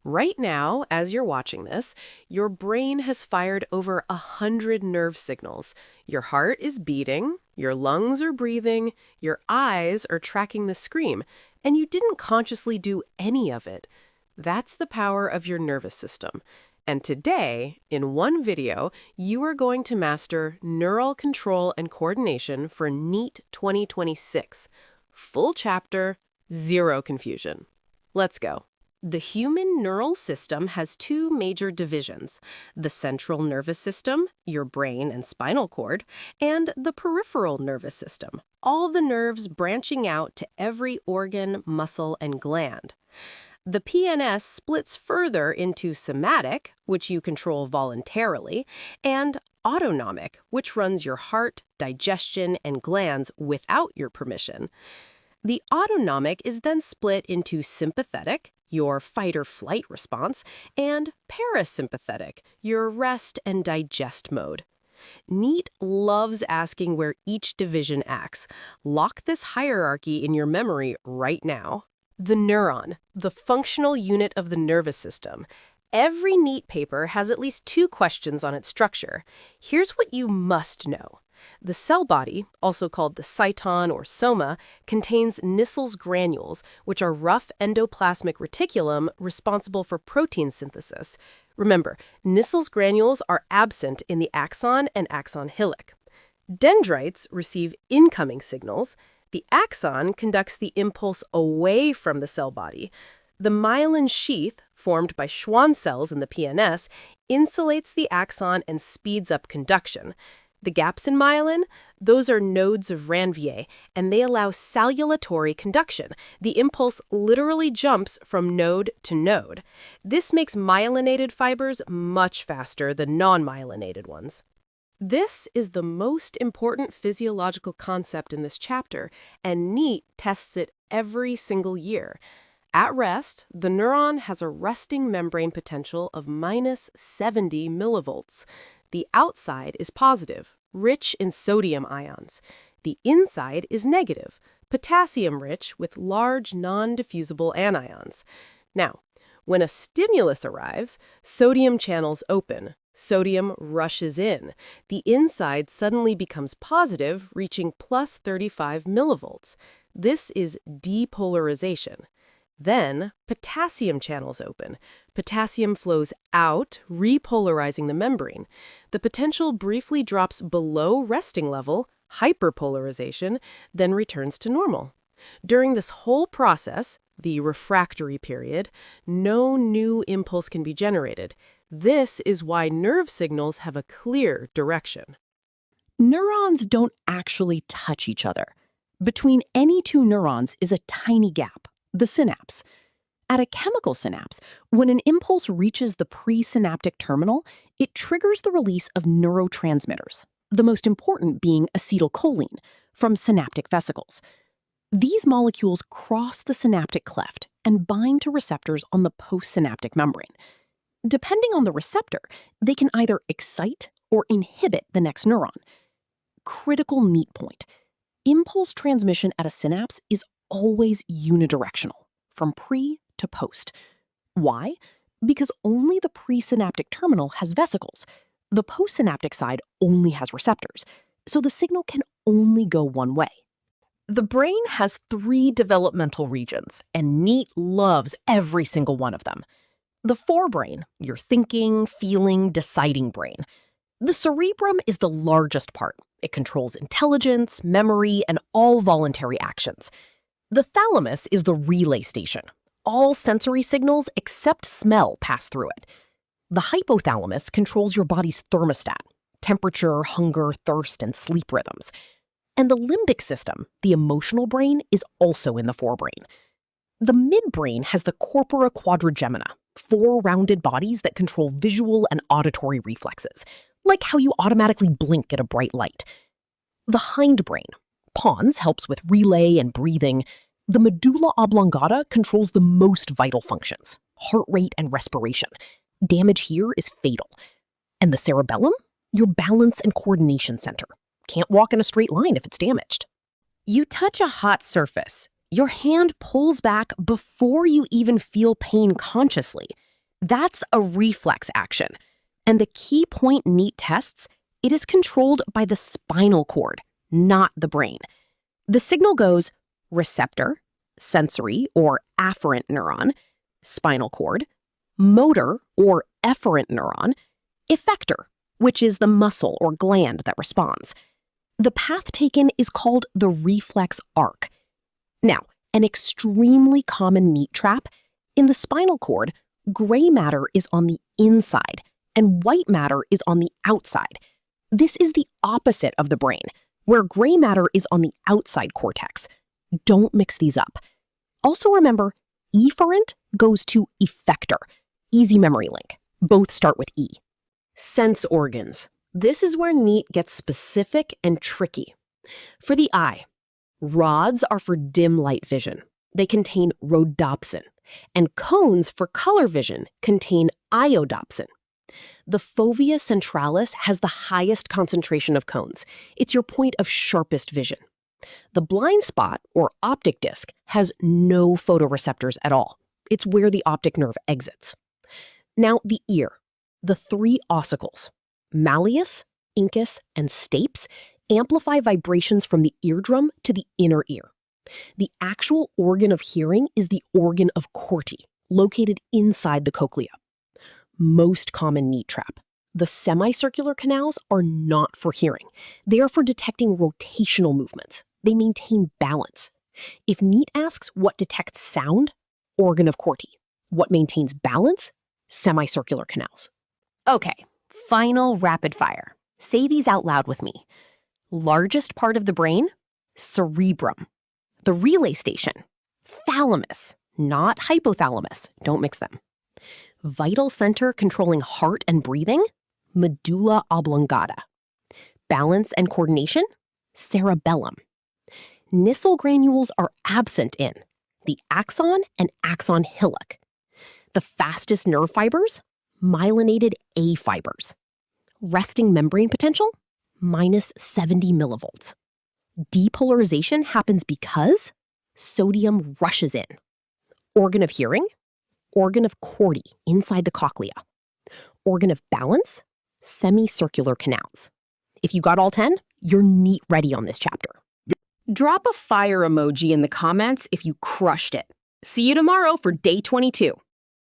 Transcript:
Right now, as you're watching this, your brain has fired over 100 nerve signals. Your heart is beating, your lungs are breathing, your eyes are tracking the scream, and you didn't consciously do any of it. That's the power of your nervous system. And today, in one video, you are going to master neural control and coordination for NEET 2026. Full chapter, zero confusion. Let's go. The human neural system has two major divisions: the central nervous system, your brain and spinal cord, and the peripheral nervous system, all the nerves branching out to every organ, muscle, and gland. The PNS splits further into somatic, which you control voluntarily, and autonomic, which runs your heart, digestion, and glands without your permission. The autonomic is then split into sympathetic, your fight or flight response, and parasympathetic, your rest and digest mode. NEET loves asking where each division acts. Lock this hierarchy in your memory right now. The neuron, the functional unit of the nervous system. Every NEET paper has at least two questions on its structure. Here's what you must know. The cell body, also called the cyton or soma, contains Nissl's granules, which are rough endoplasmic reticulum responsible for protein synthesis. Remember, Nissl's granules are absent in the axon and axon hillock. Dendrites receive incoming signals. The axon conducts the impulse away from the cell body. The myelin sheath, formed by Schwann cells in the PNS, insulates the axon and speeds up conduction. The gaps in myelin, those are nodes of Ranvier, and they allow cellulatory conduction. The impulse literally jumps from node to node. This makes myelinated fibers much faster than non-myelinated ones. This is the most important physiological concept in this chapter, and NEET tests it every single year. At rest, the neuron has a resting membrane potential of -70 millivolts. The outside is positive, rich in sodium ions. The inside is negative, potassium-rich with large non-diffusible anions. Now, when a stimulus arrives, sodium channels open. Sodium rushes in. The inside suddenly becomes positive, reaching +35 millivolts. This is depolarization. Then, potassium channels open. Potassium flows out, repolarizing the membrane. The potential briefly drops below resting level, hyperpolarization, then returns to normal. During this whole process, the refractory period, no new impulse can be generated. This is why nerve signals have a clear direction. Neurons don't actually touch each other. Between any two neurons is a tiny gap, the synapse. At a chemical synapse, when an impulse reaches the presynaptic terminal, it triggers the release of neurotransmitters, the most important being acetylcholine, from synaptic vesicles. These molecules cross the synaptic cleft and bind to receptors on the postsynaptic membrane. Depending on the receptor, they can either excite or inhibit the next neuron. Critical NEET point. Impulse transmission at a synapse is always unidirectional, from pre to post. Why? Because only the presynaptic terminal has vesicles. The postsynaptic side only has receptors, so the signal can only go one way. The brain has 3 developmental regions, and NEET loves every single one of them. The forebrain, your thinking, feeling, deciding brain. The cerebrum is the largest part. It controls intelligence, memory, and all voluntary actions. The thalamus is the relay station. All sensory signals except smell pass through it. The hypothalamus controls your body's thermostat, temperature, hunger, thirst, and sleep rhythms. And the limbic system, the emotional brain, is also in the forebrain. The midbrain has the corpora quadrigemina, 4 rounded bodies that control visual and auditory reflexes, like how you automatically blink at a bright light. The hindbrain, pons, helps with relay and breathing. The medulla oblongata controls the most vital functions, heart rate and respiration. Damage here is fatal. And the cerebellum, your balance and coordination center. Can't walk in a straight line if it's damaged. You touch a hot surface. Your hand pulls back before you even feel pain consciously. That's a reflex action. And the key point NEET tests, it is controlled by the spinal cord, not the brain. The signal goes receptor, sensory or afferent neuron, spinal cord, motor or efferent neuron, effector, which is the muscle or gland that responds. The path taken is called the reflex arc. Now, an extremely common NEET trap, in the spinal cord, gray matter is on the inside and white matter is on the outside. This is the opposite of the brain, where gray matter is on the outside cortex. Don't mix these up. Also remember, efferent goes to effector. Easy memory link. Both start with E. Sense organs. This is where NEET gets specific and tricky. For the eye, rods are for dim light vision. They contain rhodopsin. And cones for color vision contain iodopsin. The fovea centralis has the highest concentration of cones. It's your point of sharpest vision. The blind spot, or optic disc, has no photoreceptors at all. It's where the optic nerve exits. Now, the ear. The three ossicles, malleus, incus, and stapes, amplify vibrations from the eardrum to the inner ear. The actual organ of hearing is the organ of Corti, located inside the cochlea. Most common NEET trap. The semicircular canals are not for hearing. They are for detecting rotational movements. They maintain balance. If NEET asks what detects sound, organ of Corti. What maintains balance? Semicircular canals. Okay, final rapid fire. Say these out loud with me. Largest part of the brain? Cerebrum. The relay station? Thalamus, not hypothalamus. Don't mix them. Vital center controlling heart and breathing? Medulla oblongata. Balance and coordination? Cerebellum. Nissl granules are absent in the axon and axon hillock. The fastest nerve fibers? Myelinated A fibers. Resting membrane potential? -70 millivolts. Depolarization happens because sodium rushes in. Organ of hearing? Organ of Corti, inside the cochlea. Organ of balance? Semicircular canals. If you got all 10, you're NEET ready on this chapter. Drop a fire emoji in the comments if you crushed it. See you tomorrow for day 22.